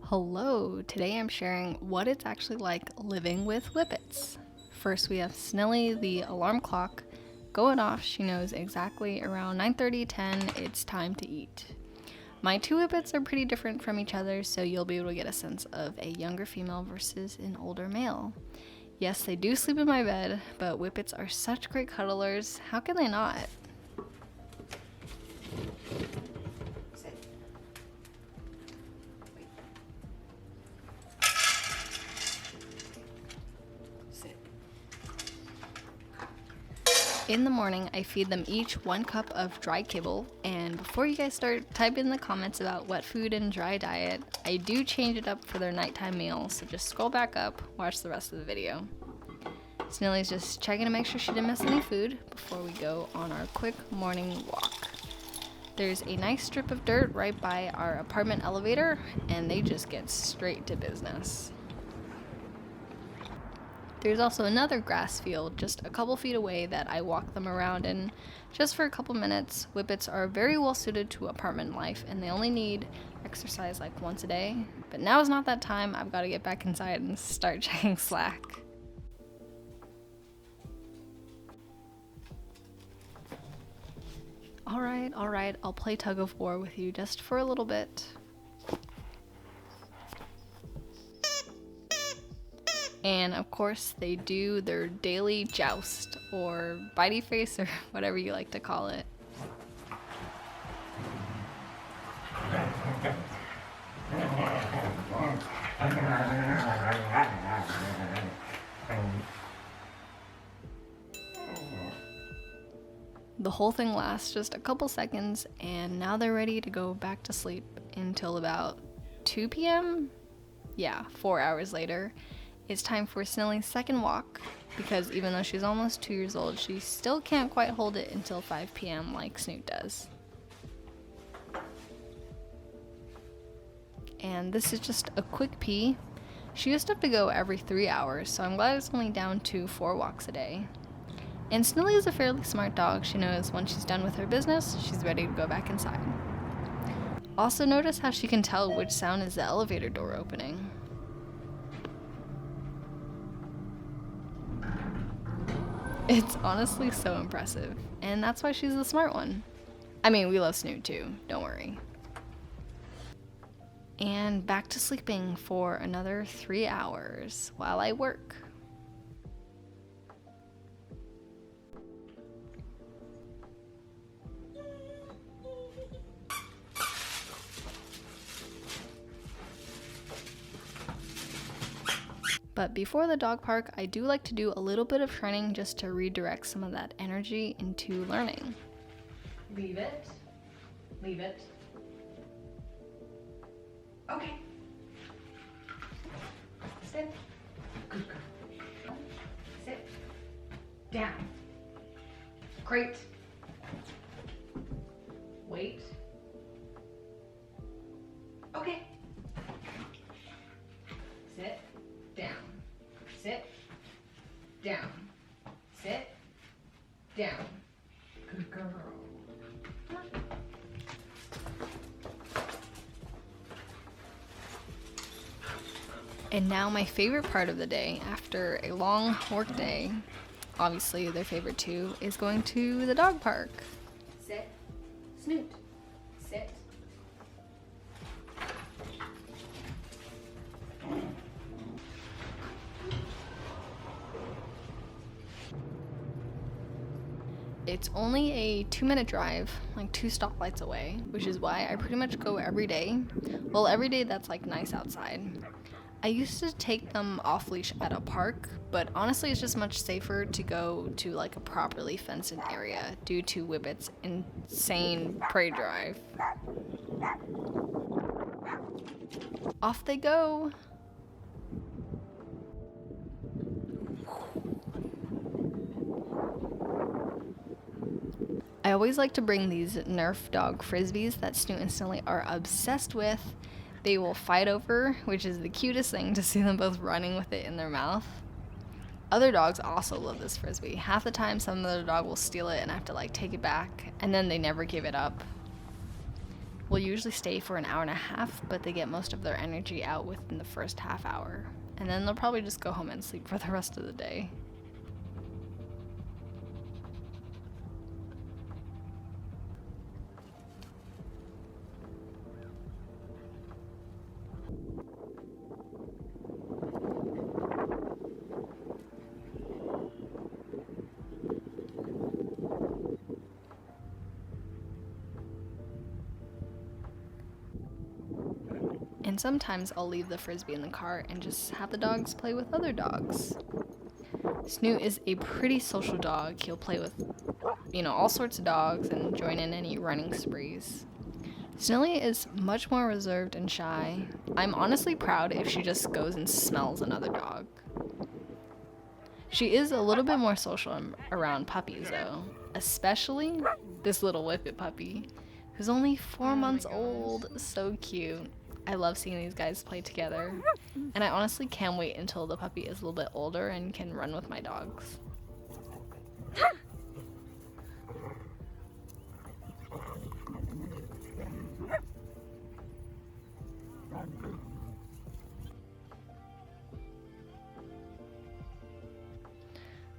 Hello, today I'm sharing what it's actually like living with Whippets. First we have Snilly, the alarm clock, going off. She knows exactly around 9:30, 10 it's time to eat. My two Whippets are pretty different from each other, so you'll be able to get a sense of a younger female versus an older male. Yes, they do sleep in my bed, but Whippets are such great cuddlers. How can they not? In the morning, I feed them each 1 cup of dry kibble, and before you guys start typing in the comments about wet food and dry diet, I do change it up for their nighttime meal, so just scroll back up, watch the rest of the video. Snilly's just checking to make sure she didn't miss any food before we go on our quick morning walk. There's a nice strip of dirt right by our apartment elevator, and they just get straight to business. There's also another grass field just a couple feet away that I walk them around in just for a couple minutes. Whippets are very well suited to apartment life, and they only need exercise like once a day. But now is not that time. I've got to get back inside and start checking Slack. Alright, I'll play tug of war with you just for a little bit. And of course, they do their daily joust, or bitey face, or whatever you like to call it. The whole thing lasts just a couple seconds, and now they're ready to go back to sleep until about 2 p.m? Yeah, 4 hours later. It's time for Snilly's second walk, because even though she's almost 2 years old, she still can't quite hold it until 5 p.m. like Snoot does. And this is just a quick pee. She used to have to go every 3 hours, so I'm glad it's only down to 4 walks a day. And Snilly is a fairly smart dog. She knows when she's done with her business, she's ready to go back inside. Also notice how she can tell which sound is the elevator door opening. It's honestly so impressive, and that's why she's the smart one. I mean, we love Snoot too, don't worry. And back to sleeping for another 3 hours while I work. But before the dog park, I do like to do a little bit of training just to redirect some of that energy into learning. Leave it. Leave it. Okay. Sit. Good girl. Sit. Down. Great. Wait. Okay. Sit. Down. Sit. Down. Sit. Down. Good girl. And now my favorite part of the day, after a long work day, obviously their favorite too, is going to the dog park. Sit. Snoot. Sit. It's only a 2-minute drive, like 2 stoplights away, which is why I pretty much go every day. Well, every day that's like nice outside. I used to take them off leash at a park, but honestly it's just much safer to go to like a properly fenced in area due to Whippet's insane prey drive. Off they go! I always like to bring these Nerf dog frisbees that Snoot and Snilly are obsessed with. They will fight over, which is the cutest thing to see them both running with it in their mouth. Other dogs also love this frisbee. Half the time some other dog will steal it and I have to like take it back, and then they never give it up. will usually stay for an hour and a half, but they get most of their energy out within the first half hour. And then they'll probably just go home and sleep for the rest of the day. And sometimes I'll leave the frisbee in the car and just have the dogs play with other dogs. Snoot is a pretty social dog. He'll play with, all sorts of dogs and join in any running sprees. Snilly is much more reserved and shy. I'm honestly proud if she just goes and smells another dog. She is a little bit more social around puppies though, especially this little Whippet puppy, who's only 4 months old. So cute. I love seeing these guys play together, and I honestly can't wait until the puppy is a little bit older and can run with my dogs.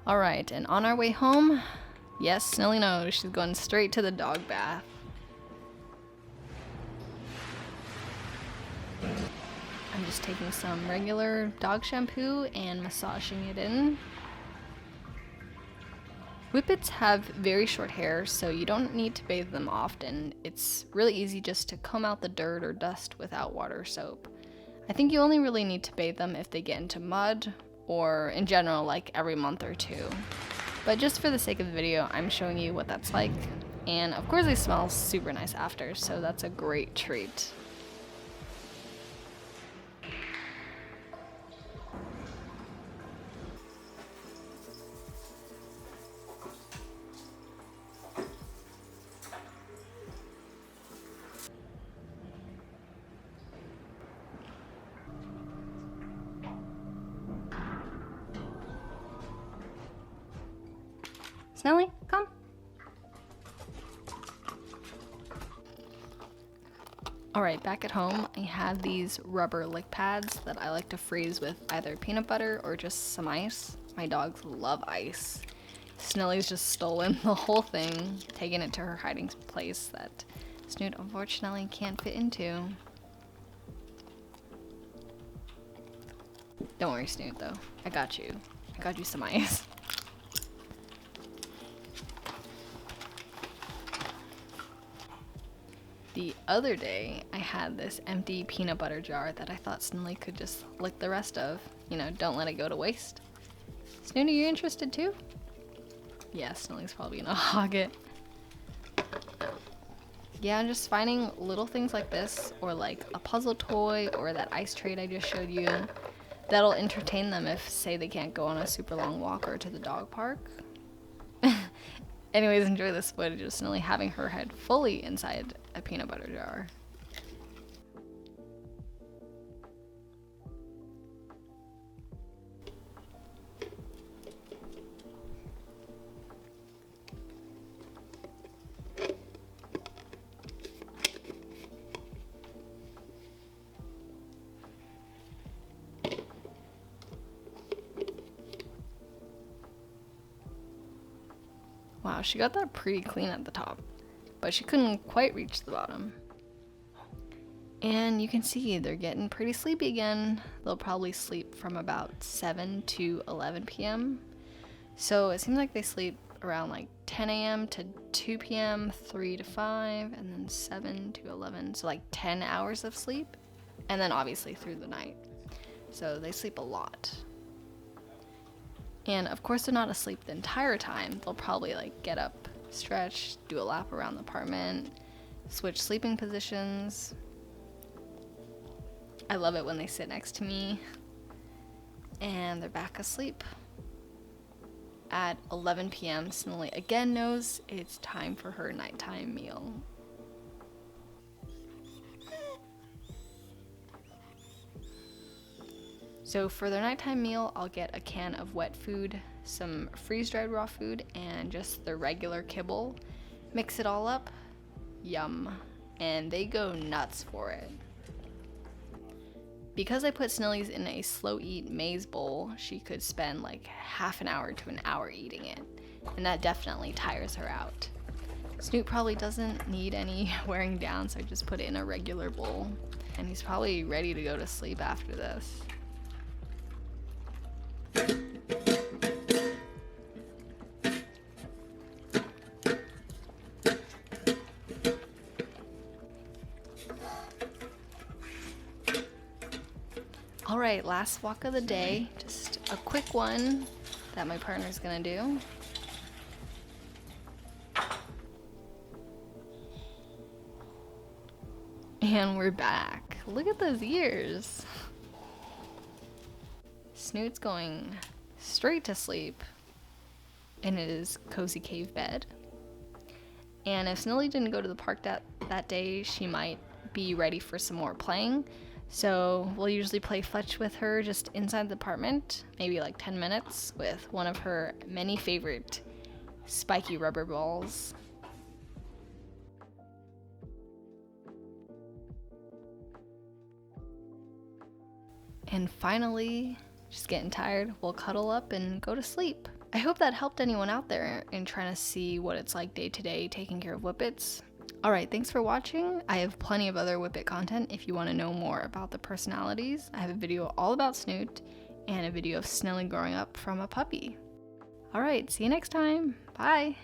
Alright, and on our way home, yes, Snilly knows she's going straight to the dog bath. I'm just taking some regular dog shampoo and massaging it in. Whippets have very short hair, so you don't need to bathe them often. It's really easy just to comb out the dirt or dust without water or soap. I think you only really need to bathe them if they get into mud, or in general, like every month or two. But just for the sake of the video, I'm showing you what that's like. And of course they smell super nice after, so that's a great treat. Snilly, come. Alright, back at home, I have these rubber lick pads that I like to freeze with either peanut butter or just some ice. My dogs love ice. Snilly's just stolen the whole thing, taking it to her hiding place that Snoot unfortunately can't fit into. Don't worry, Snoot, though. I got you. I got you some ice. The other day, I had this empty peanut butter jar that I thought Snilly could just lick the rest of. Don't let it go to waste. Snoot, are you interested too? Yeah, Snilly's probably gonna hog it. Yeah, I'm just finding little things like this, or like a puzzle toy, or that ice tray I just showed you, that'll entertain them if, say, they can't go on a super long walk or to the dog park. Anyways, enjoy this footage of Snilly having her head fully inside a peanut butter jar. Wow, she got that pretty clean at the top, but she couldn't quite reach the bottom. And you can see they're getting pretty sleepy again. They'll probably sleep from about 7 to 11 p.m. So it seems like they sleep around like 10 a.m. to 2 p.m., 3 to 5, and then 7 to 11. So like 10 hours of sleep, and then obviously through the night. So they sleep a lot. And of course they're not asleep the entire time. They'll probably like get up, stretch, do a lap around the apartment, switch sleeping positions. I love it when they sit next to me and they're back asleep. At 11 p.m., Snilly again knows it's time for her nighttime meal. So for their nighttime meal, I'll get a can of wet food, some freeze-dried raw food, and just the regular kibble. Mix it all up. Yum. and they go nuts for it. Because I put Snilly's in a slow eat maze bowl, she could spend like half an hour to an hour eating it, and that definitely tires her out. Snoot probably doesn't need any wearing down, so I just put it in a regular bowl, and he's probably ready to go to sleep after this. Alright, last walk of the day, just a quick one that my partner's gonna do. And we're back. Look at those ears. Snoot's going straight to sleep in his cozy cave bed. And if Snilly didn't go to the park that day, she might be ready for some more playing. So we'll usually play fetch with her just inside the apartment, maybe like 10 minutes, with one of her many favorite spiky rubber balls. And finally, she's getting tired, we'll cuddle up and go to sleep. I hope that helped anyone out there in trying to see what it's like day to day taking care of Whippets. Alright, thanks for watching. I have plenty of other Whippet content if you want to know more about the personalities. I have a video all about Snoot and a video of Snilly growing up from a puppy. Alright, see you next time. Bye!